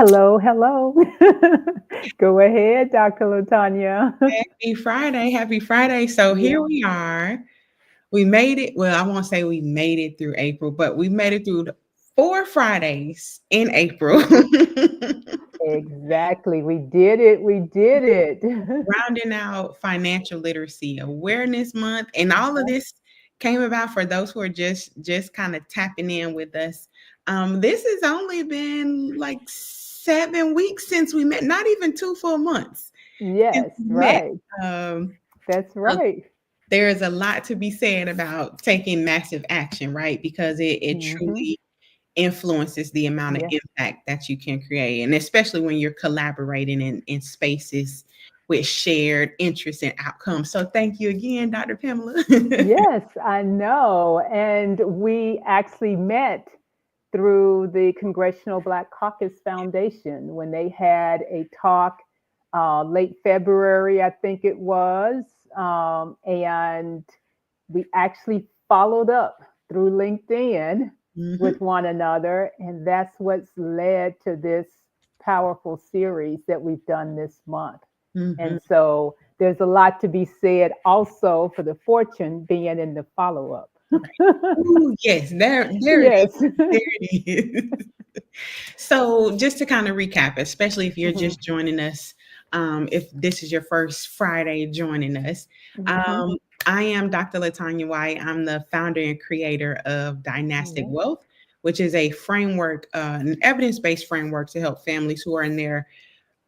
Hello, hello. Go ahead, Dr. Latanya. Happy Friday. Happy Friday. So Yeah, here we are. We made it. Well, I won't say we made it through April, but we made it through 4 Fridays in April. exactly. We did it. We did it. Rounding out Financial Literacy Awareness Month. And all of this came about for those who are just kind of tapping in with us. This has only been like 7 weeks since we met, not even 2 full months since Yes, we met. right. Um, That's so right. there is a lot to be said about taking massive action, right? Because it Hmm. truly influences the amount of Yeah. impact that you can create. And especially when you're collaborating in spaces with shared interests and outcomes. So thank you again, Dr. Pamela. Yes, I know. And we actually met through the Congressional Black Caucus Foundation when they had a talk late February, I think it was. And we actually followed up through LinkedIn Mhm, with one another. And that's what's led to this powerful series that we've done this month. mhm. And so there's a lot to be said also for the fortune being in the follow up. Right. Ooh, yes, there it is. Yes. There it is. So, just to kind of recap, especially if you're Hmm. just joining us, if this is your first Friday joining us, Hmm. um, I am Dr. Latanya White. I'm the founder and creator of Dynastic Yeah. Wealth, which is a framework, an evidence based framework to help families who are in their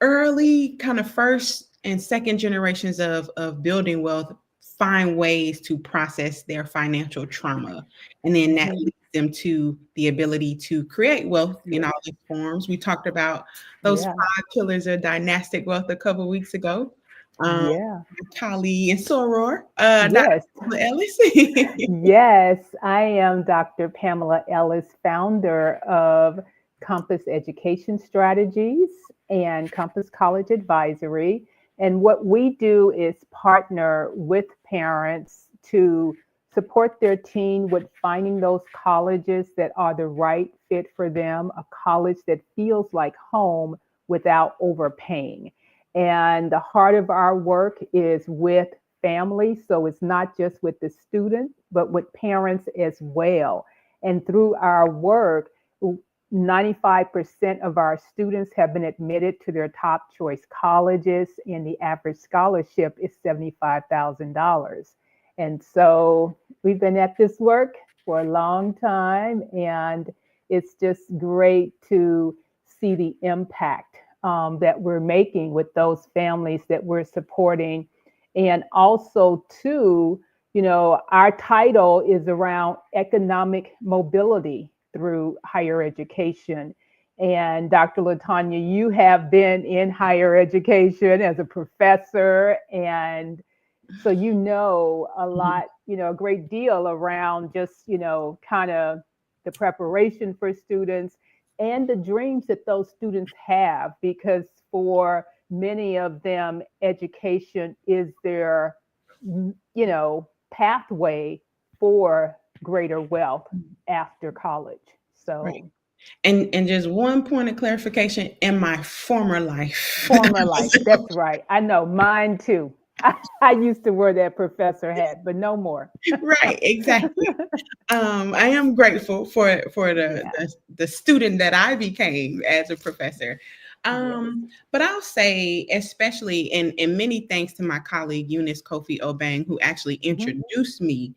early kind of first and second generations of building wealth find ways to process their financial trauma, and then that Hmm. leads them to the ability to create wealth in Yeah. all its forms. We talked about those Yeah. 5 pillars of dynastic wealth a couple weeks ago. um Yeah. my colleague and soror, Dr. Yes. Ellis. Yes. I am Dr. Pamela Ellis, founder of Compass Education Strategies and Compass College Advisory. And what we do is partner with parents to support their teen with finding those colleges that are the right fit for them, a college that feels like home without overpaying. And the heart of our work is with families. So it's not just with the students, but with parents as well. And through our work, 95% of our students have been admitted to their top choice colleges, and the average scholarship is $75,000. And so we've been at this work for a long time, and it's just great to see the impact that we're making with those families that we're supporting. And also, too, our title is around economic mobility through higher education. And Dr. Latanya, you have been in higher education as a professor, and so a lot, a great deal around just, kind of the preparation for students and the dreams that those students have, because for many of them, education is their, pathway for greater wealth after college. Right. So, And just one point of clarification: in my former life. former life, that's right. I know mine too. I used to wear that professor hat, but no more. Right, exactly. I am grateful for Yeah. the student that I became as a professor. Yes. But I'll say, especially, and many thanks to my colleague Eunice Kofi Obang, who actually Hmm. introduced me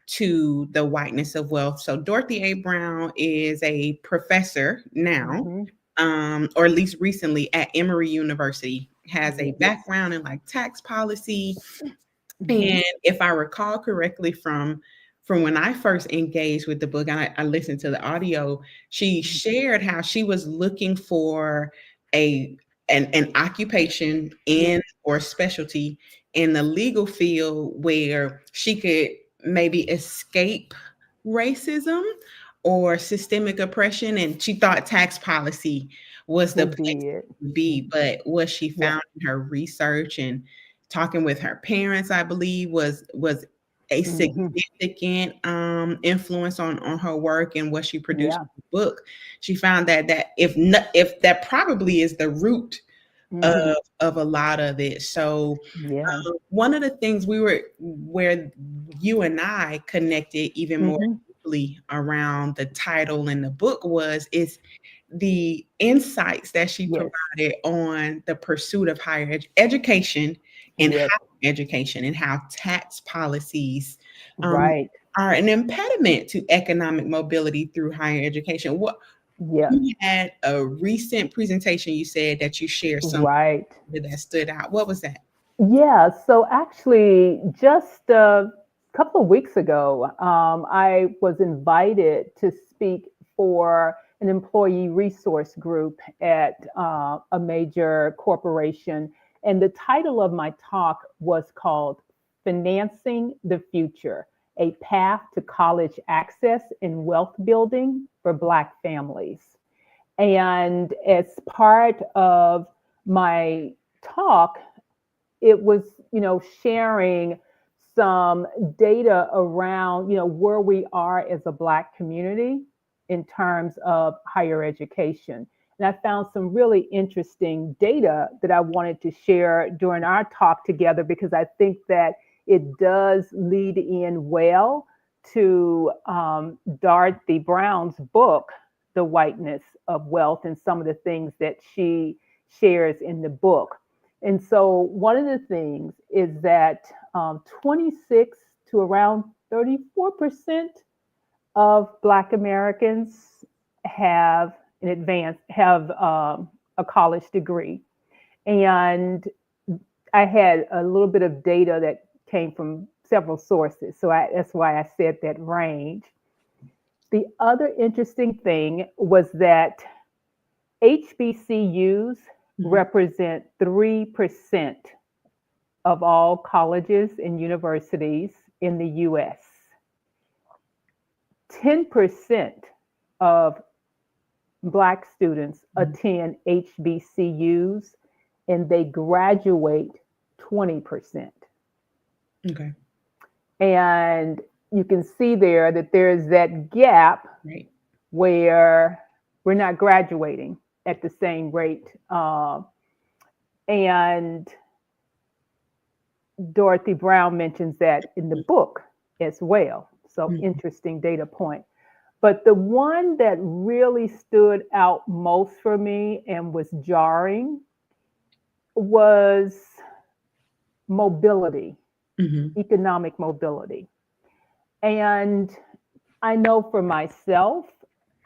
to the whiteness of wealth. So Dorothy A. Brown is a professor now, Hmm. or at least recently at Emory University, has a Yes. background in like tax policy. Hmm. And if I recall correctly from when I first engaged with the book, and I listened to the audio, she shared how she was looking for a an occupation Yeah. in or specialty in the legal field where she could maybe escape racism or systemic oppression. And she thought tax policy was the Would place be it. to be. But what she Yeah. found in her research and talking with her parents, I believe, was a Mhm. significant influence on her work and what she produced Yeah. in the book. She found that if that probably is the root Mhm. of a lot of it. So Yeah. one of the things where you and I connected even more Mhm. deeply around the title in the book is the insights that she Yes. provided on the pursuit of higher education and Yes. education and how tax policies um, Right. are an impediment to economic mobility through higher education. What Yeah. you had a recent presentation, you said that you shared some Right. that stood out. What was that? Yeah, so actually, just a couple of weeks ago, I was invited to speak for an employee resource group at a major corporation. And the title of my talk was called Financing the Future, a Path to College Access and Wealth Building for Black Families. And as part of my talk, it was, sharing some data around, where we are as a Black community in terms of higher education. And I found some really interesting data that I wanted to share during our talk together because I think that it does lead in well to Dorothy Brown's book, The Whiteness of Wealth, and some of the things that she shares in the book. And so, one of the things is that 26 to around 34% of Black Americans have a college degree. And I had a little bit of data that came from several sources. So that's why I said that range. The other interesting thing was that HBCUs Mhm. represent 3% of all colleges and universities in the US. 10% of Black students Mhm. attend HBCUs and they graduate 20%. Okay. And you can see there that there's that gap Right. where we're not graduating at the same rate. And Dorothy Brown mentions that in the book as well. So, Mhm. interesting data point. But the one that really stood out most for me and was jarring was mobility, Mhm. economic mobility. And I know for myself,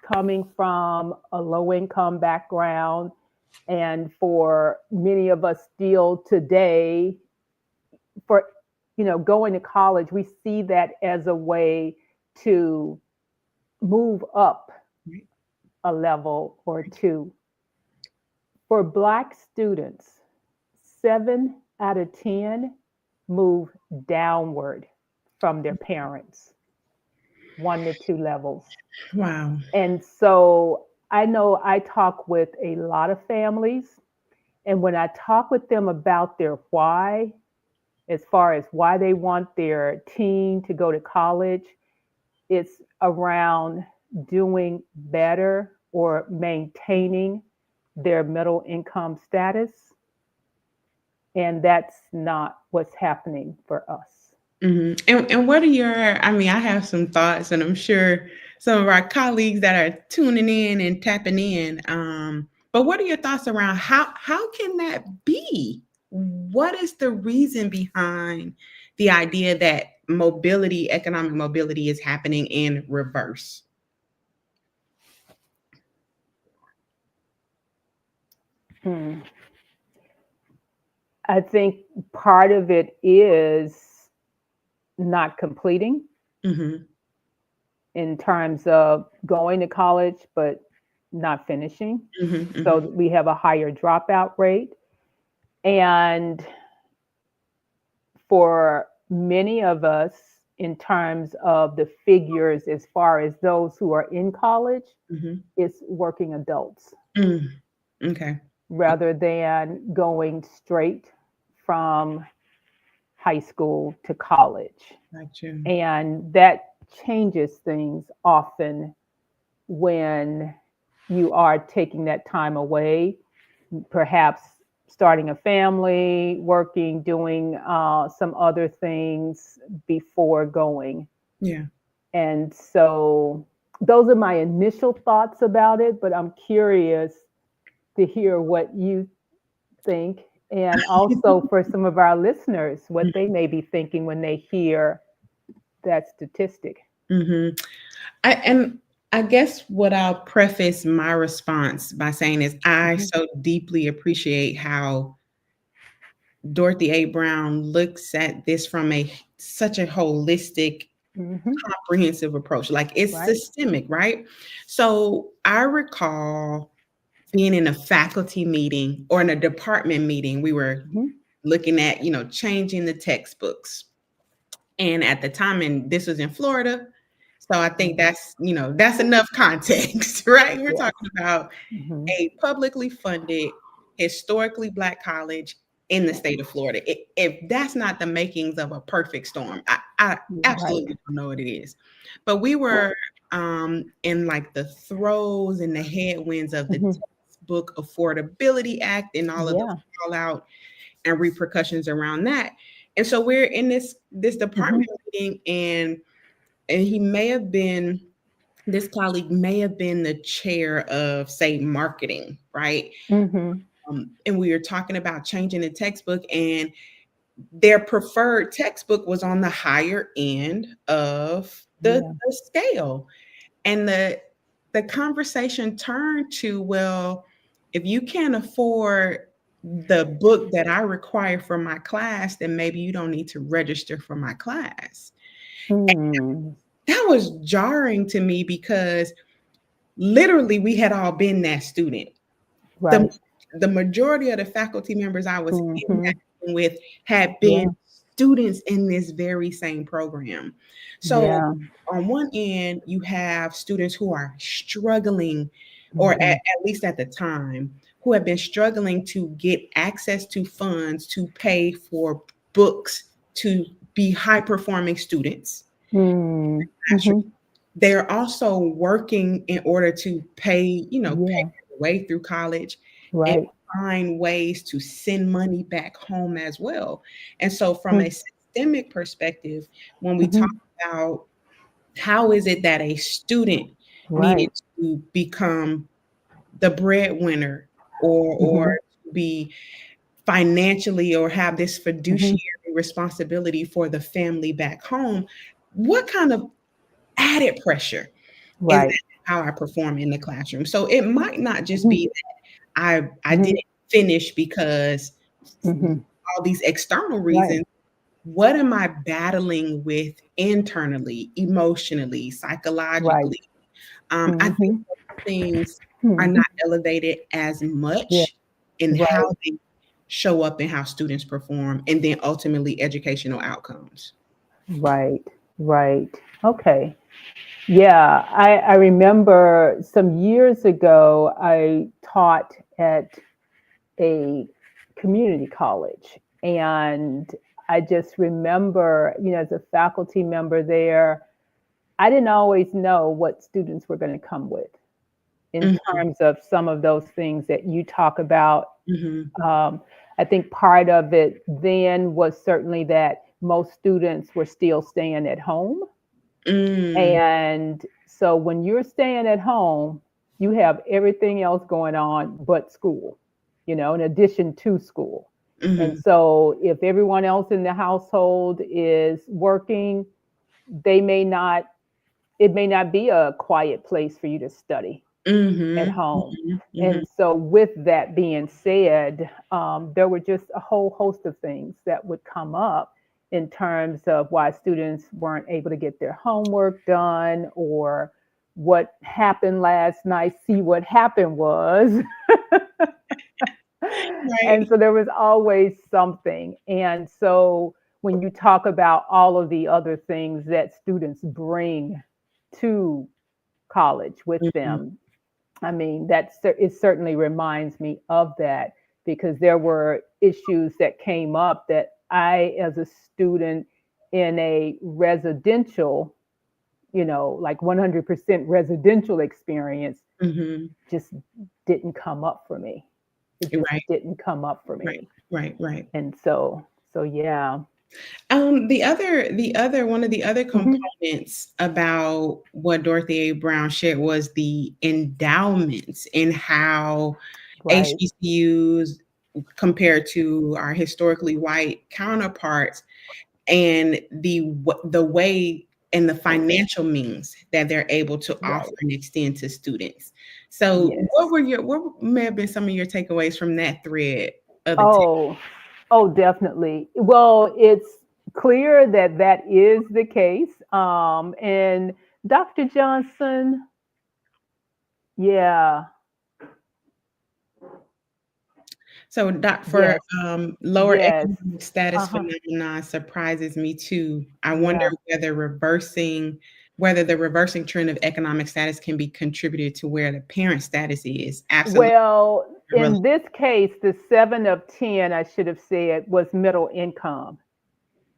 coming from a low income background, and for many of us still today, for going to college, we see that as a way to move up Right. a level or two. For Black students, 7 out of 10 move downward from their parents, 1 to 2 levels. Wow. And so I know I talk with a lot of families, and when I talk with them about their why, as far as why they want their teen to go to college, it's around doing better or maintaining their middle income status. And that's not what's happening for us. And what are your? I mean, I have some thoughts, and I'm sure some of our colleagues that are tuning in and tapping in. But what are your thoughts around how can that be? What is the reason behind the idea that economic mobility, is happening in reverse? Hmm. I think part of it is not completing Hmm. in terms of going to college, but not finishing. Hmm. So Hmm. we have a higher dropout rate. And for many of us, in terms of the figures, as far as those who are in college, Hmm. it's working adults Okay. rather than going straight from high school to college. Gotcha. And that changes things often when you are taking that time away, perhaps starting a family, working, doing some other things before going. Yeah. And so those are my initial thoughts about it, but I'm curious to hear what you think. And also for some of our listeners, what they may be thinking when they hear that statistic. hmm and I guess what I'll preface my response by saying is I Mhm, so deeply appreciate how Dorothy A. Brown looks at this from a such a holistic, mhm, comprehensive approach. Like it's right. systemic, right? So I recall being in a faculty meeting or in a department meeting. We were Mhm, looking at, changing the textbooks. And at the time, and this was in Florida. So I think mhm, that's enough context, right? We're yes. talking about Mhm, a publicly funded, historically Black college in the state of Florida. If that's not the makings of a perfect storm, I right. absolutely don't know what it is. But we were in like the throes and the headwinds of the Mhm, Textbook Affordability Act and all of the yeah. fallout and repercussions around that. And so we're in this Mhm, department meeting, and he may have been this colleague may have been the chair of, say, marketing, right? mhm, And we were talking about changing the textbook, and their preferred textbook was on the higher end of yeah. the scale. And the conversation turned to, well, if you can't afford the book that I require for my class, then maybe you don't need to register for my class. Hmm. That was jarring to me because literally we had all been that student. The Right. the majority of the faculty members I was Mhm, interacting with had been yeah. students in this very same program. So Yeah. on one end, you have students who are struggling, or Mhm, at least at the time, who have been struggling to get access to funds to pay for books to be high performing students. mm, mhm, They're also working in order to pay yeah. their way through college and Right. find ways to send money back home as well. And so from a Mm, systemic perspective, when we talk mhm, about how is it that a student needed right. to become the breadwinner, or Mhm, be financially, or have this mhm, fiduciary responsibility for the family back home, what kind of added pressure is right. that how I perform in the classroom? So it might not just Mhm, be that I mhm, didn't finish because mhm, all these external right. reasons. What am I battling with internally, emotionally, Right. psychologically? I think Mhm, those things are mhm, not elevated as yeah. much in Right. how they show up and how students perform, and then ultimately educational outcomes. Right. Right. Okay. Yeah, I remember some years ago, I taught at a community college. And I just remember, as a faculty member there, I didn't always know what students were going to come with in Mhm, terms of some of those things that you talk about. mhm, Um, I think part of it then was certainly that most students were still staying at home, mm, and so when you're staying at home, you have everything else going on but school, in addition to school. And mhm, so if everyone else in the household is working, they may not, it may not be a quiet place for you to study at mhm, home. mhm, mhm. And so, with that being said, there were just a whole host of things that would come up in terms of why students weren't able to get their homework done, or what happened last night. See, what happened was. And Right. so there was always something. And so when you talk about all of the other things that students bring to college with Mhm, them, I mean, it certainly reminds me of that, because there were issues that came up that I, as a student in a residential, like 100% residential experience, Mhm. just didn't come up for me. It just Right, didn't come up for right, me. right. And so yeah. The other one of the other Mhm. components about what Dorothy A. Brown shared was the endowments and how Right. HBCUs compared to our historically white counterparts and the way and the financial means that they're able to offer Right. and extend to students. So Yes. what may have been some of your takeaways from that thread of the text? Oh, oh, definitely. Well, it's clear that that is the case. And Dr. Johnson, yeah, So, doc, for yes, lower yes, economic status uh-huh, phenomenon surprises me too. I wonder yeah. whether the reversing trend of economic status can be contributed to where the parent status is. Absolutely. Well, in this case, the 7 of 10, I should have said, was middle income.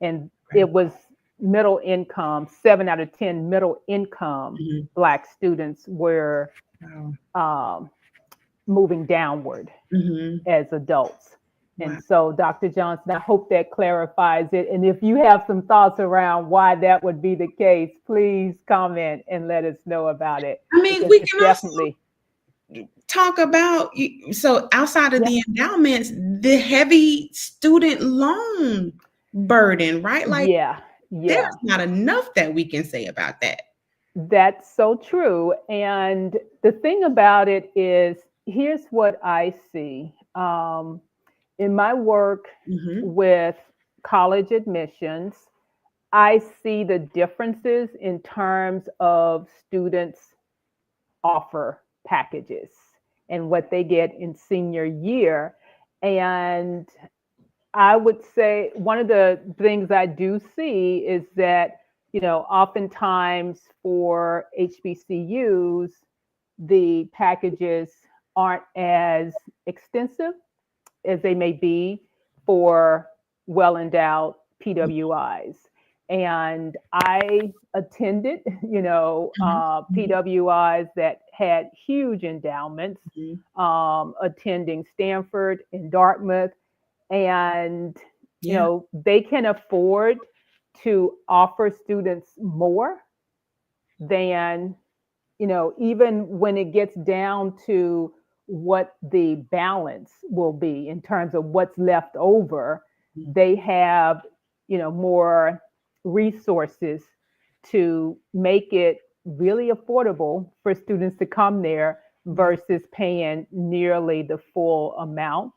And it was middle income, 7 out of 10 middle income Mhm. Black students were Wow. um, moving downward Mhm. as adults. Wow. And so, Dr. Johnson, I hope that clarifies it. And if you have some thoughts around why that would be the case, please comment and let us know about it I mean, because we it's can also definitely, talk about so outside of yeah, the endowments, the heavy student loan burden, right? Like yeah, there's yeah. not enough that we can say about that. That's so true. And the thing about it is, here's what I see in my work Mhm. with college admissions. I see the differences in terms of students' offer packages and what they get in senior year. And I would say one of the things I do see is that, oftentimes for HBCUs, the packages aren't as extensive as they may be for well endowed PWIs. And I attended, Mhm. Mhm. PWIs that had huge endowments, Mhm. attending Stanford and Dartmouth, and Yeah. they can afford to offer students more than, even when it gets down to what the balance will be in terms of what's left over. They have, more resources to make it really affordable for students to come there Yeah. versus paying nearly the full amount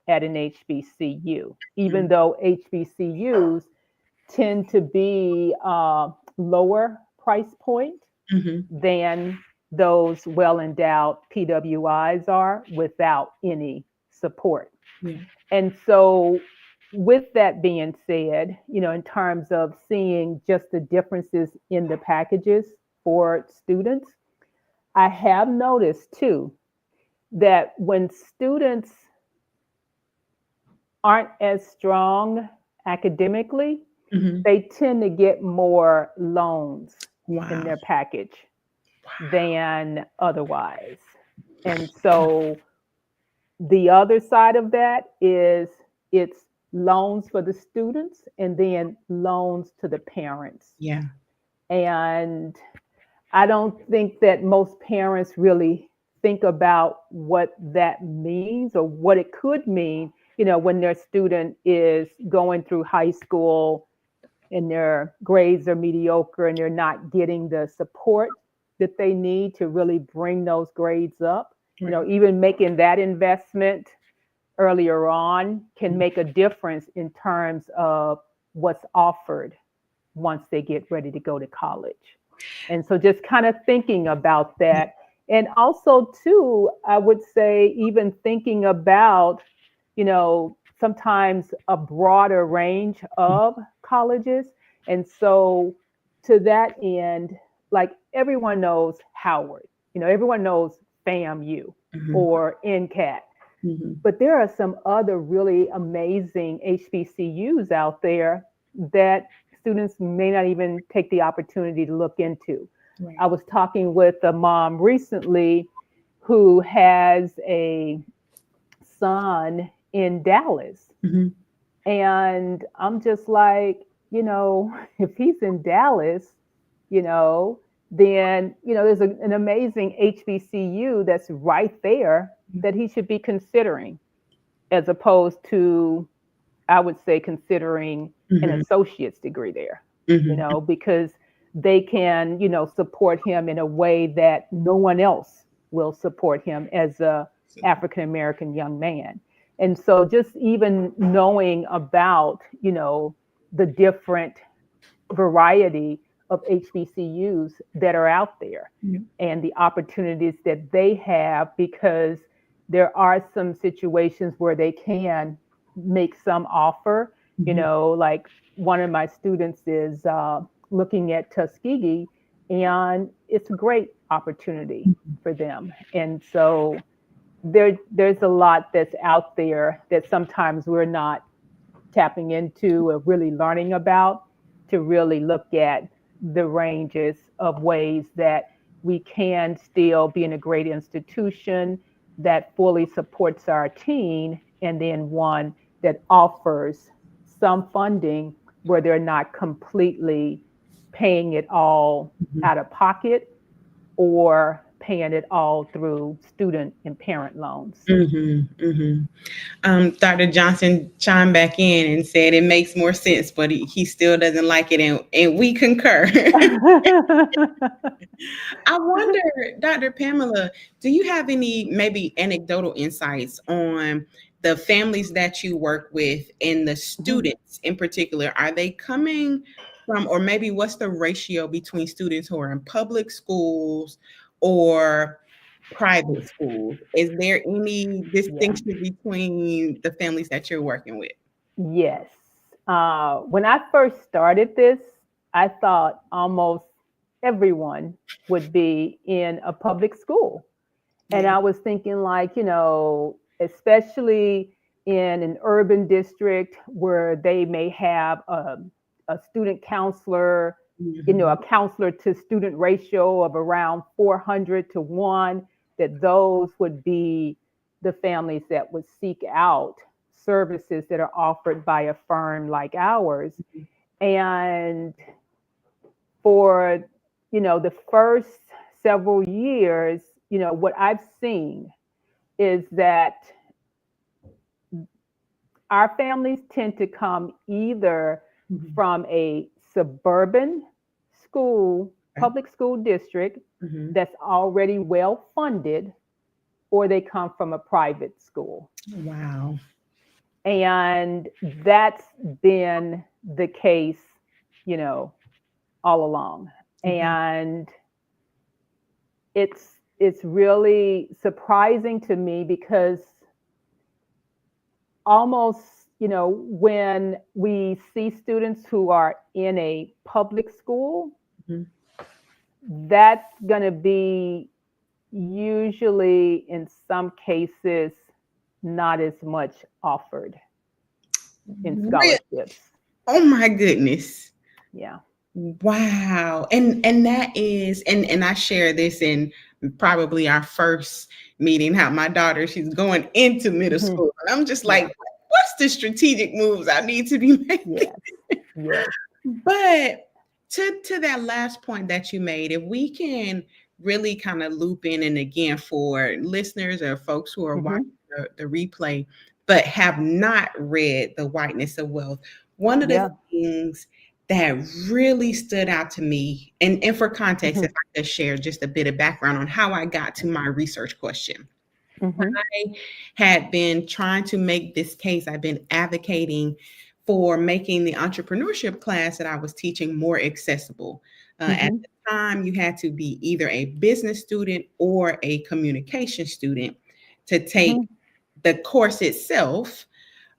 at an HBCU, even Mhm. though HBCUs tend to be lower price point Mhm. than those well endowed PWIs are without any support. Yeah. And so, with that being said, in terms of seeing just the differences in the packages for students, I have noticed too that when students aren't as strong academically, Mhm. they tend to get more loans in Wow. their package Wow. than otherwise. And so the other side of that is it's loans for the students and then loans to the parents. Yeah. And I don't think that most parents really think about what that means or what it could mean, when their student is going through high school and their grades are mediocre and they're not getting the support that they need to really bring those grades up. Right. Even making that investment earlier on can make a difference in terms of what's offered once they get ready to go to college. And so just kind of thinking about Yeah. that. And also, too, I would say, even thinking about, sometimes a broader range of colleges. And so, to that end, like everyone knows Howard, everyone knows FAMU Mhm. or NCAT. But there are some other really amazing HBCUs out there that students may not even take the opportunity to look into. Right. I was talking with a mom recently who has a son in Dallas. And I'm just like, if he's in Dallas, then, there's an amazing HBCU that's right there that he should be considering, as opposed to, I would say, considering an associate's degree there, because they can, support him in a way that no one else will support him as a African American young man. And so just even knowing about, the different variety of HBCUs that are out there and the opportunities that they have, because there are some situations where they can make some offer, like one of my students is looking at Tuskegee, and it's a great opportunity for them. And so there's a lot that's out there that sometimes we're not tapping into or really learning about, to really look at the ranges of ways that we can still be in a great institution that fully supports our teen, and then one that offers some funding where they're not completely paying it all out of pocket or paying it all through student and parent loans. Dr. Johnson chimed back in and said it makes more sense, but he still doesn't like it, and we concur. I wonder, Dr. Pamela, do you have any maybe anecdotal insights on the families that you work with and the students in particular? Are they coming from, or maybe what's the ratio between students who are in public schools or private schools? Is there any distinction between the families that you're working with? Yes. When I first started this, I thought almost everyone would be in a public school. And I was thinking, like, especially in an urban district where they may have a student counselor, a counselor to student ratio of around 400 to 1, that those would be the families that would seek out services that are offered by a firm like ours. And for, the first several years, what I've seen is that our families tend to come either from a suburban school, public school district that's already well funded, or they come from a private school. Wow. And that's been the case, all along. And it's really surprising to me, because almost, when we see students who are in a public school, that's going to be usually, in some cases, not as much offered in scholarships. Oh my goodness. Yeah. Wow. And that is, and I share this in probably our first meeting, how my daughter, she's going into middle school. And I'm just like, what's the strategic moves I need to be making? Yes. But to that last point that you made, if we can really kind of loop in, and again, for listeners or folks who are watching the replay, but have not read The Whiteness of Wealth, one of the things that really stood out to me, and for context, if I could share just a bit of background on how I got to my research question. I had been trying to make this case. I've been advocating for making the entrepreneurship class that I was teaching more accessible. At the time, you had to be either a business student or a communication student to take the course itself,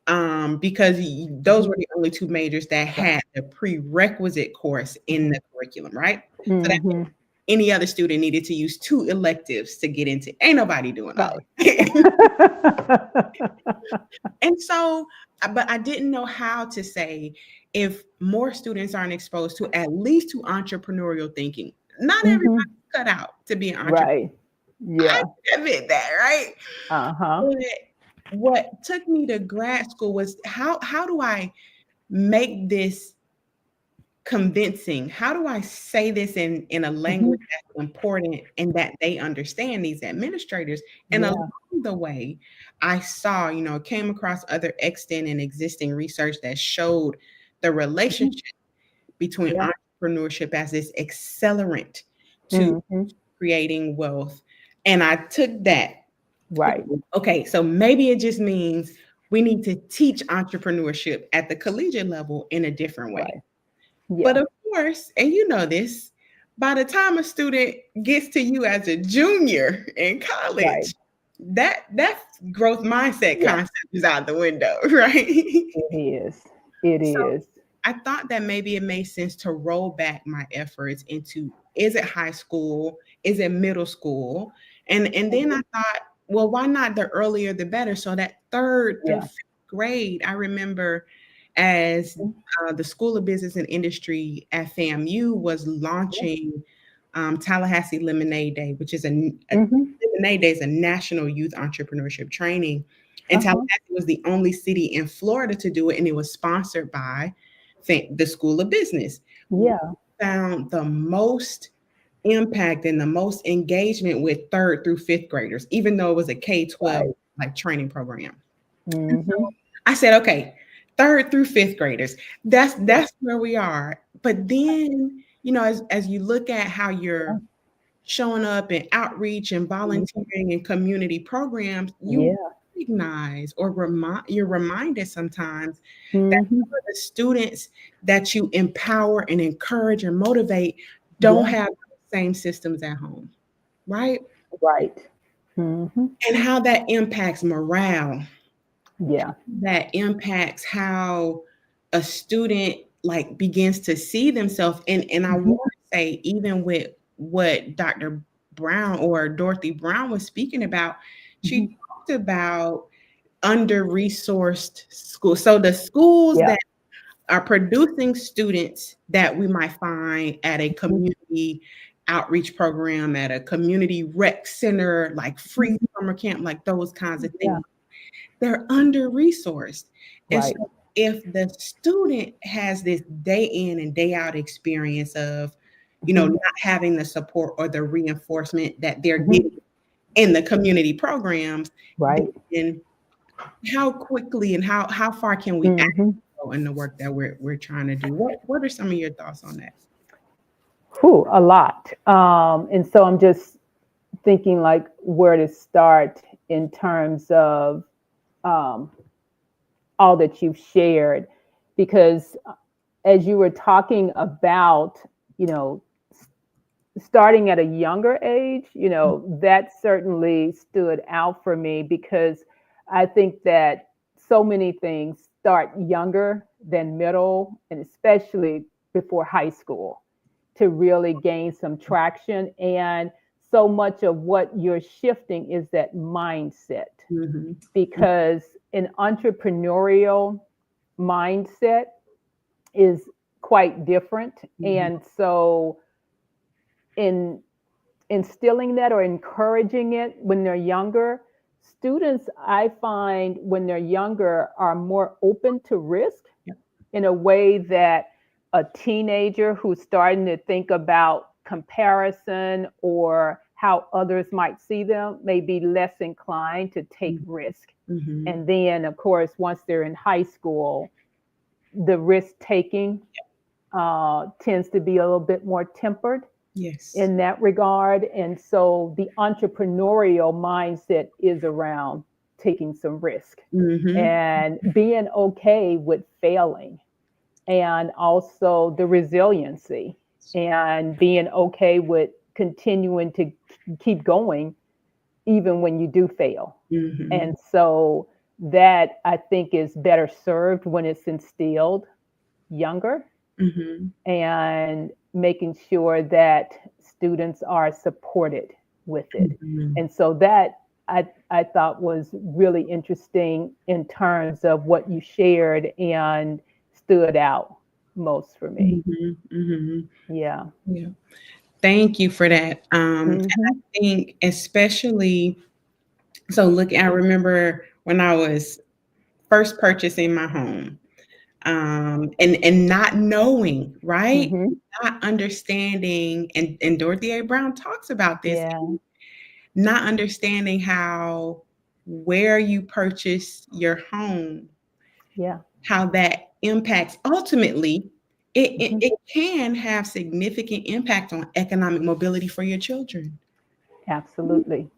because those were the only two majors that had the prerequisite course in the curriculum, right? So that any other student needed to use 2 electives to get into. Ain't nobody doing all Right. that. And so, but I didn't know how to say if more students aren't exposed to at least to entrepreneurial thinking. Not Mhm. everybody's cut out to be an entrepreneur. Right. I Yeah. admit that, right? Uh-huh. But what took me to grad school was how do I make this convincing? How do I say this in a Mhm. language that's important and that they understand, these administrators? And Yeah. along the way, I saw, came across other extant and existing research that showed the Mhm. relationship between Yeah. entrepreneurship as this accelerant to Mhm. creating wealth. And I took that. Right. Okay, so maybe it just means we need to teach entrepreneurship at the collegiate level in a different way. Right. Yeah. But of course, and you know this, by the time a student gets to you as a junior in Right. college, that growth mindset Yeah. concept is out the window, right? It is. It So is. I thought that maybe it made sense to roll back my efforts into, is it high school? Is it middle school? And then I thought, well, why not the earlier the better? So that 3rd through Yeah. 5th grade, I remember as Mhm. the School of Business and Industry at FAMU was Yeah. launching Tallahassee Lemonade Day, which is Mhm. Lemonade Day is a national youth entrepreneurship training. And Uh-huh. Tallahassee was the only city in Florida to do it, and it was sponsored by the School of Business. We Yeah. found the most impact and the most engagement with 3rd through 5th graders, even though it was a K-12 Right. like training program. Mhm. I said, okay, 3rd through 5th graders. That's Yeah. where we are. But then, as you look at how you're showing up in outreach and Mhm. volunteering and community programs, you Yeah. recognize or you're reminded sometimes that Mhm. some of the students that you empower and encourage and motivate don't Yeah. have the same systems at home, right? Right. Mhm. And how that impacts morale, Yeah. that impacts how a student like begins to see themselves. And I Mhm. want to say, even with what Dr. Brown or Dorothy Brown was speaking about, she Mhm. talked about under-resourced schools. So the schools Yeah. that are producing students that we might find at a Mhm. community outreach program, at a community rec center, like free Mhm. summer camp, like those kinds of Yeah. things, they're under-resourced. And so Right. if the student has this day in and day out experience of, Mhm. not having the support or the reinforcement that they're Mhm. getting in the community programs, Right. then how quickly and how far can we actually Mhm. go in the work that we're trying to do? What are some of your thoughts on that? Whew, a lot. And so I'm just thinking like where to start in terms of um, all that you've shared, because as you were talking about, you know, starting at a younger age, that certainly stood out for me because I think that so many things start younger than middle and especially before high school to really gain some traction. And so much of what you're shifting is that mindset Mhm. because an entrepreneurial mindset is quite different. Mhm. And so, in instilling that or encouraging it when they're younger, students, I find when they're younger, are more open to risk Yeah. in a way that a teenager who's starting to think about comparison or how others might see them may be less inclined to take risk. Mhm. And then, of course, once they're in high school, the risk taking tends to be a little bit more tempered Yes. in that regard. And so the entrepreneurial mindset is around taking some risk Mhm. and being okay with failing, and also the resiliency and being okay with continuing to keep going even when you do fail. Mhm. And so that I think is better served when it's instilled younger. Mhm. And making sure that students are supported with it. Mhm. And so that I thought was really interesting in terms of what you shared and stood out most for me. Mhm. Mhm. Yeah. Yeah. Thank you for that. And I Hmm. think especially so look, I remember when I was first purchasing my home, and not knowing, right? Hmm. Not understanding, and Dorothy A. Brown talks about this, Yeah. not understanding how where you purchase your home, Yeah. how that impacts ultimately Hmm. it can have significant impact on economic mobility for your children. Absolutely.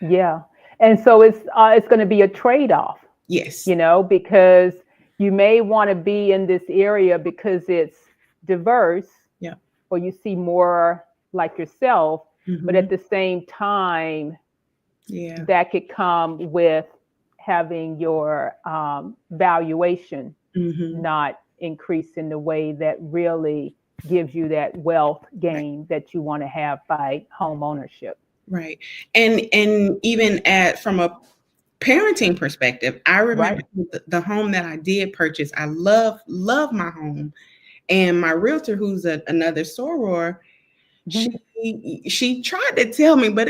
Yeah. And so it's going to be a trade-off, Yes. because you may want to be in this area because it's diverse Yeah. or you see more like yourself, but Hmm. at the same time, Yeah. that could come with having your valuation Hmm. not increase in the way that really gives you that wealth Right. gain that you want to have by home ownership. Right. And even at from a parenting perspective, I remember Right. the home that I did purchase. I love my home, and my realtor, who's another soror, Mhm. she tried to tell me, but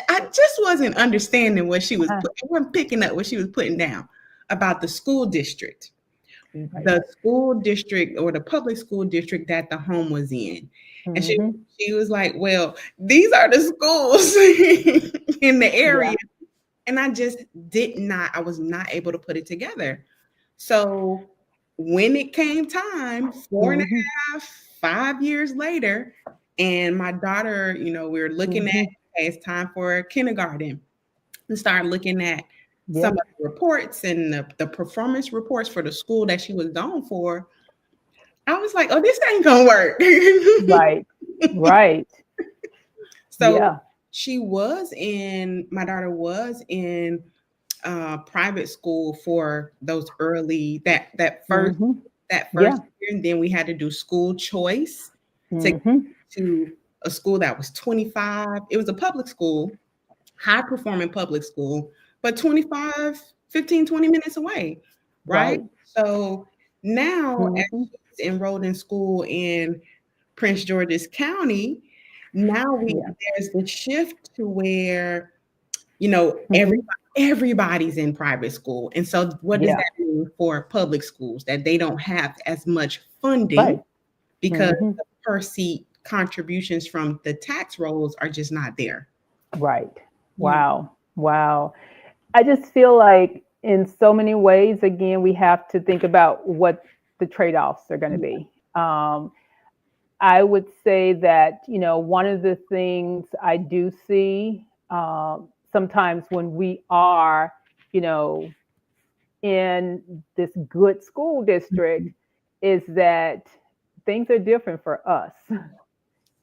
I just wasn't understanding what she was Uh-huh. putting. I wasn't picking up what she was putting down about the school district, Right. the school district or the public school district that the home was in. And Hmm. she was like, "Well, these are the schools in the Yeah. area." And I was not able to put it together. So when it came time, four and a Hmm. half, 5 years later, and my daughter, we were looking at, Hmm. okay, it's time for kindergarten, and started looking at some Yeah. of the reports and the performance reports for the school that she was going for. I was like, oh, this ain't gonna work. Right. Right. So Yeah. my daughter was in private school for those early Hmm. that Yeah. first year, and then we had to do school choice to get Hmm. to a school that was 25. It was a public school, high performing public school, but 25, 15, 20 minutes away, right? Right. So now, as Hmm. she's enrolled in school in Prince George's County, now Yeah. there's the shift to where you know, Hmm. everybody's in private school. And so what does Yeah. that mean for public schools? That they don't have as much funding Right. because Hmm. the per seat contributions from the tax rolls are just not there. Right. Yeah. Wow. Wow. I just feel like in so many ways, again, we have to think about what the trade-offs are going to be. I would say that, one of the things I do see sometimes when we are, you know, in this good school district is that things are different for us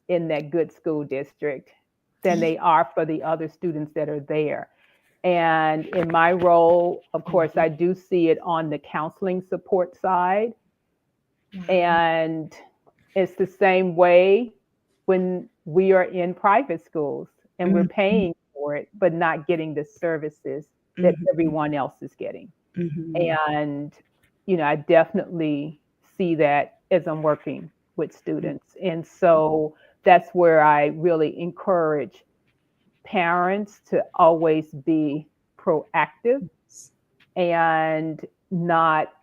in that good school district than Yeah. they are for the other students that are there. And in my role, of course, Mhm. I do see it on the counseling support side. Wow. And it's the same way when we are in private schools and we're Mhm. paying for it, but not getting the services that Mhm. everyone else is getting. Mhm. And, I definitely see that as I'm working with students. And so that's where I really encourage parents to always be proactive and not,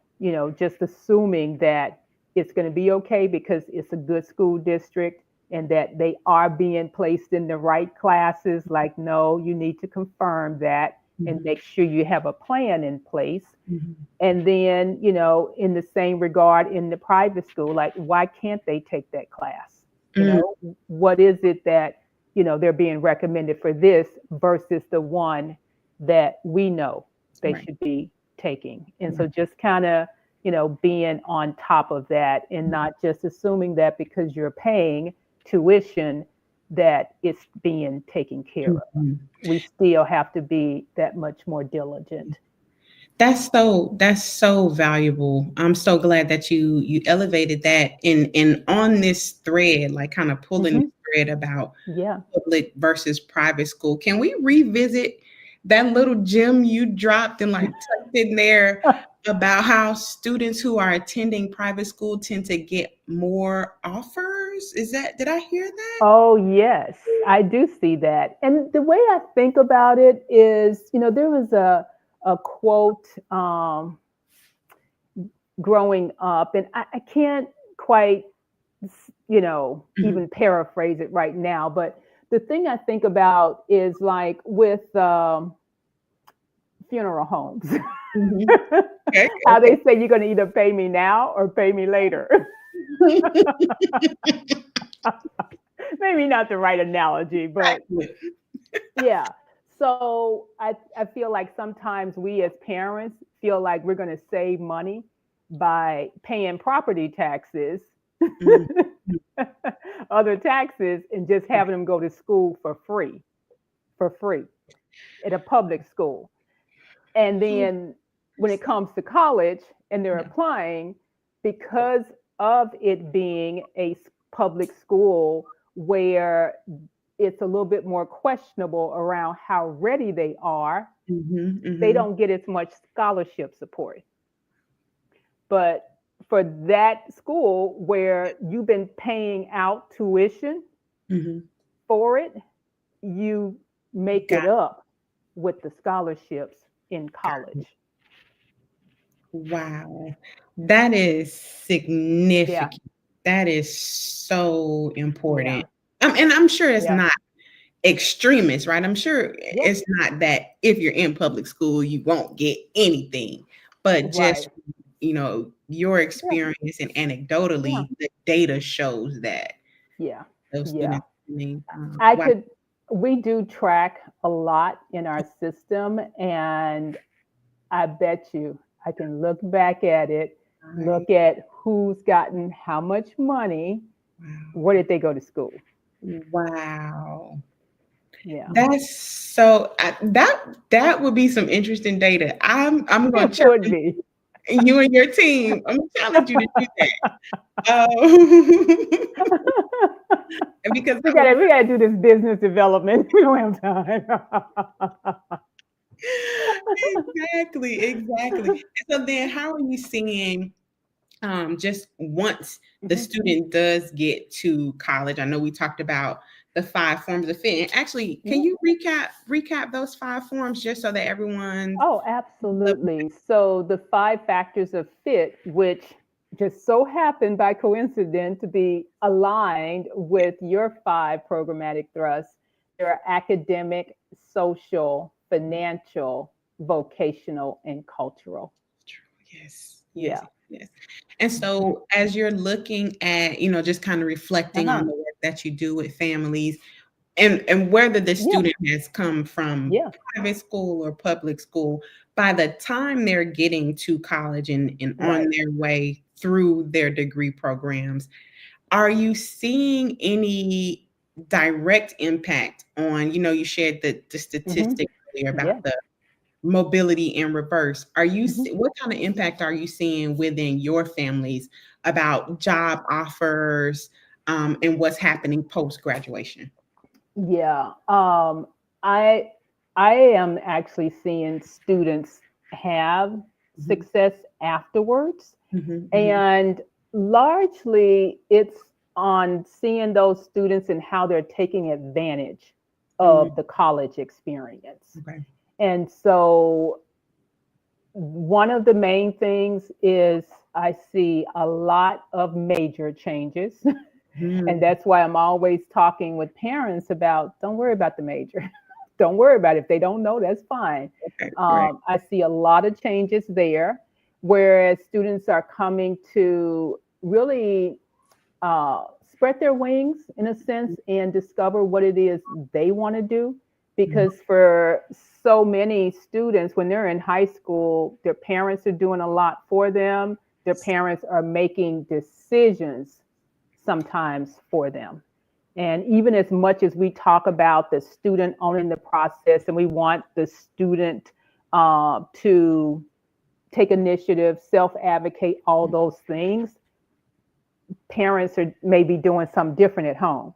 just assuming that it's going to be okay because it's a good school district and that they are being placed in the right classes. Like, no, you need to confirm that and Mhm. make sure you have a plan in place. Mhm. And then, in the same regard in the private school, like, why can't they take that class? Mm. What is it that, they're being recommended for this versus the one that we know they Right. should be taking? And so Right. just kind of, being on top of that and not just assuming that because you're paying tuition that it's being taken care of. Mhm. We still have to be that much more diligent. That's so valuable. I'm so glad that you elevated that and on this thread, like kind of pulling Hmm. the thread about Yeah. public versus private school. Can we revisit that little gem you dropped and like tucked in there about how students who are attending private school tend to get more offers? Is that, did I hear that? Oh, yes, I do see that. And the way I think about it is, there was a quote growing up, and I can't quite, Mhm, even paraphrase it right now, but the thing I think about is like with funeral homes, mhm. Okay, how okay. they say you're going to either pay me now or pay me later. Maybe not the right analogy, but Right. yeah. So I feel like sometimes we as parents feel like we're going to save money by paying property taxes, Mhm. other taxes, and just having them go to school for free at a public school. And then when it comes to college and they're Yeah. applying, because of it being a public school where it's a little bit more questionable around how ready they are, Mhm, they mhm, don't get as much scholarship support. But for that school where you've been paying out tuition mhm. for it, you make Got it up with the scholarships in got it. college. Wow. That is Yeah, significant. That is so yeah, important. And I'm sure it's yeah, not extremist, right? I'm sure yeah. it's not that if you're in public school, you won't get anything, but just, Right. your Yeah, experience and yeah, anecdotally, the data shows that yeah, those yeah. students, I mean, I wow. could, we do track a lot in our system, and I bet you I can look back at it, Right. look at who's gotten how much money, Wow. where did they go to school? Wow. Yeah, That's so that would be some interesting data. I'm gonna it would challenge be. you and your team. I'm gonna challenge you to do that. Because I would We gotta do this business development. We don't have time. exactly, exactly. And so then how are you seeing just once the Mhm. student does get to college? I know we talked about the 5 forms of fit. And actually, can Yeah. you recap those 5 forms just so that everyone's Oh, absolutely. So the five factors of fit, which just so happened by coincidence to be aligned with your five programmatic thrusts, there are academic, social, financial, vocational, and cultural. true. Yes, yes, Yeah. yes. And Mhm. so as you're looking at, just kind of reflecting on Uh-huh. the work that you do with families and whether the Yeah. student has come from Yeah. private school or public school, by the time they're getting to college and on Right. their way through their degree programs, are you seeing any direct impact on, you shared the Hmm. statistic earlier Yeah. about the mobility in reverse. Hmm. What kind of impact are you seeing within your families about job offers, and what's happening post graduation? Yeah. I I am actually seeing students have Mhm, success afterwards. mhm, mhm, And largely, it's on seeing those students and how they're taking advantage of mm, the college experience. okay. And so, one of the main things is I see a lot of major changes. And Mm, that's why I'm always talking with parents about don't worry about the major. Don't worry about it. If they don't know, that's fine. okay, right. I see a lot of changes there, whereas students are coming to really spread their wings in a sense and discover what it is they want to do. Mhm, Because for so many students, when they're in high school, their parents are doing a lot for them. Their parents are making decisions sometimes for them. And even as much as we talk about the student owning the process and we want the student to take initiative, self-advocate, all those things, parents are maybe doing something different at home,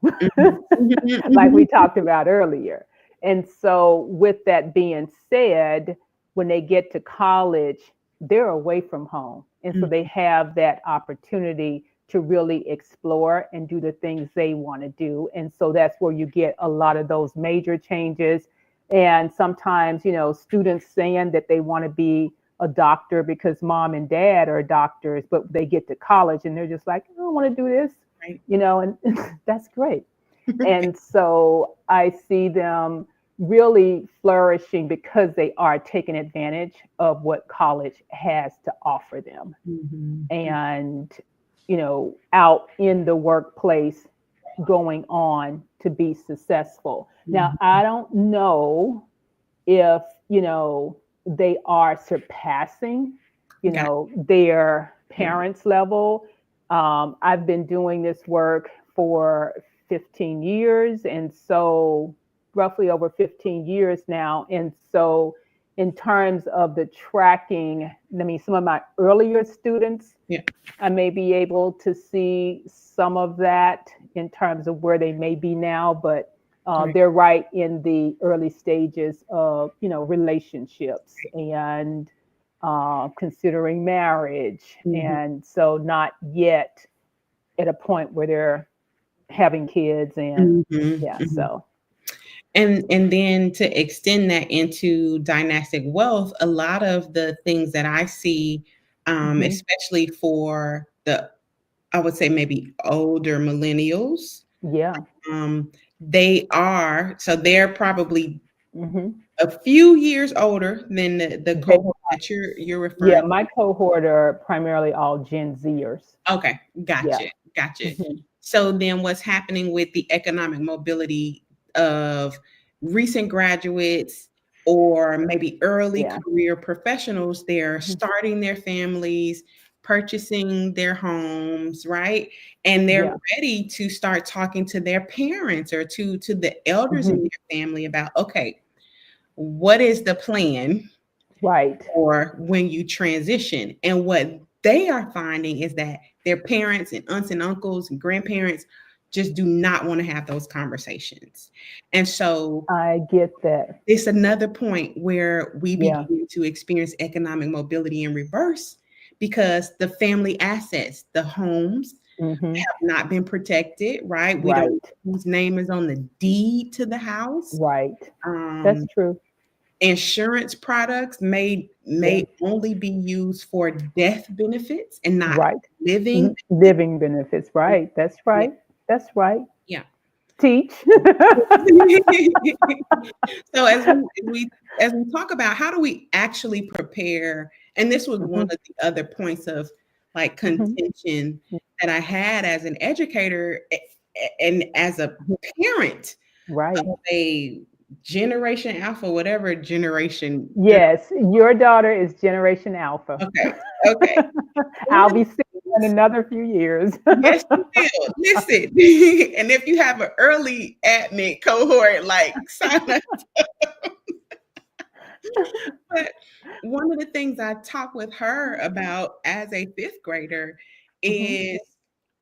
like we talked about earlier. And so, with that being said, when they get to college, they're away from home. And so they have that opportunity to really explore and do the things they want to do. And so that's where you get a lot of those major changes. And sometimes, students saying that they want to be a doctor because mom and dad are doctors, but they get to college and they're just like, I don't want to do this, Right. and that's great. And so I see them really flourishing because they are taking advantage of what college has to offer them. And, out in the workplace, going on to be successful. Now, I don't know if, they are surpassing, their parents' level. I've been doing this work for 15 years. And so roughly over 15 years now. And so in terms of the tracking, some of my earlier students, I may be able to see some of that in terms of where they may be now, but they're right in the early stages of, relationships and considering marriage. And so not yet at a point where they're having kids and so. And then to extend that into dynastic wealth, a lot of the things that I see, especially for I would say maybe older millennials. They're probably a few years older than the cohort that you're referring to. Yeah, my cohort are primarily all Gen Zers. Okay, gotcha. So then what's happening with the economic mobility of recent graduates or maybe early career professionals? They're starting their families, purchasing their homes, right? And they're ready to start talking to their parents or to the elders in their family about, okay, what is the plan for when you transition? And what they are finding is that their parents and aunts and uncles and grandparents just do not want to have those conversations. And so I get that. It's another point where we begin to experience economic mobility in reverse because the family assets, the homes, have not been protected, right? We don't know whose name is on the deed to the house. That's true. Insurance products may only be used for death benefits and not living benefits. Right. That's right. That's right. Yeah. Teach. So as we talk about how do we actually prepare, and this was one of the other points of like contention that I had as an educator and as a parent of a Generation Alpha, whatever generation. Yes, your daughter is Generation Alpha. Okay. I'll be seeing in another few years. Yes, you will. Listen, and if you have an early admit cohort, like sign up. But one of the things I talk with her about as a fifth grader is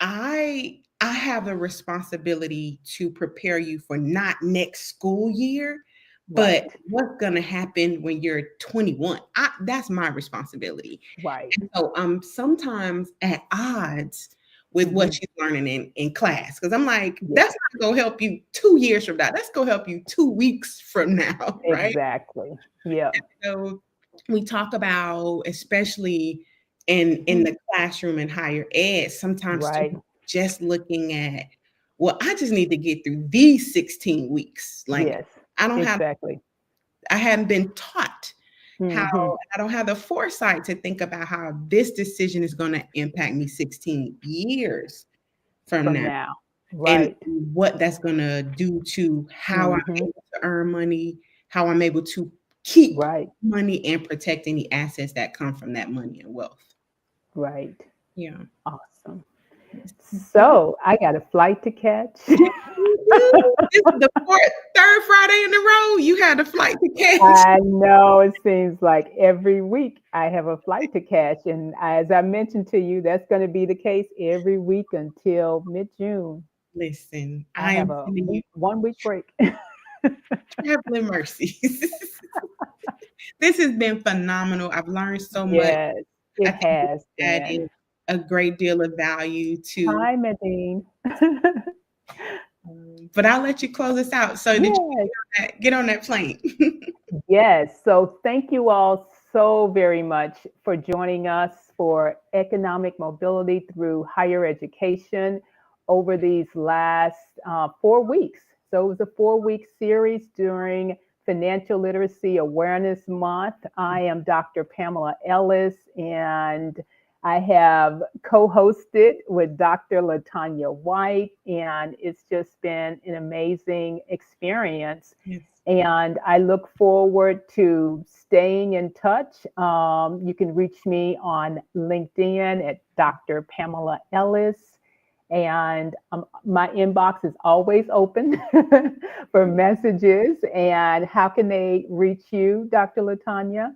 I have a responsibility to prepare you for not next school year, but what's going to happen when you're 21. That's my responsibility. And so I'm sometimes at odds with what she's learning in class. Because I'm like, that's not going to help you 2 years from now. That's going to help you 2 weeks from now. Right? Exactly. Yeah. And so we talk about, especially in the classroom and higher ed, sometimes just looking at, well, I just need to get through these 16 weeks. Like, I don't I haven't been taught how, I don't have the foresight to think about how this decision is going to impact me 16 years from now. And what that's going to do to how I'm able to earn money, how I'm able to keep money and protect any assets that come from that money and wealth. Yeah. Awesome. So I got a flight to catch. This is the third Friday in a row you had a flight to catch. I know, it seems like every week I have a flight to catch. And as I mentioned to you, that's going to be the case every week until mid-June. Listen, I I have am a sending you 1 week break. traveling mercies. This has been phenomenal. I've learned so much. Yes, I it think it's has been. added a great deal of value to. Hi, Nadine. But I'll let you close us out so that you Yes. can get on that plane. Yes. So thank you all so very much for joining us for economic mobility through higher education over these last 4 weeks. So it was a 4 week series during Financial Literacy Awareness Month. I am Dr. Pamela Ellis, and I have co hosted with Dr. Latanya White, and it's just been an amazing experience. Yes. And I look forward to staying in touch. You can reach me on LinkedIn at Dr. Pamela Ellis. And my inbox is always open for messages. And how can they reach you, Dr. Latanya?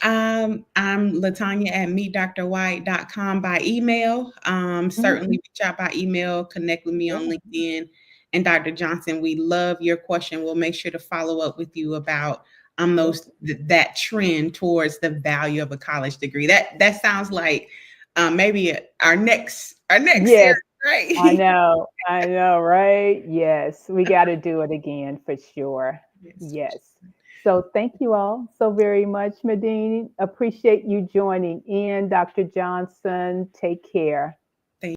I'm Latanya at meetdrwhite.com by email. Mhm. Certainly reach out by email, connect with me on Yeah. LinkedIn. And Dr. Johnson, we love your question. We'll make sure to follow up with you about that trend towards the value of a college degree. That sounds like maybe our next Yes, series, right? I know, right? Yes, we got to do it again for sure. Yes. Yes. So thank you all so very much, Medine. Appreciate you joining in, Dr. Johnson. Take care.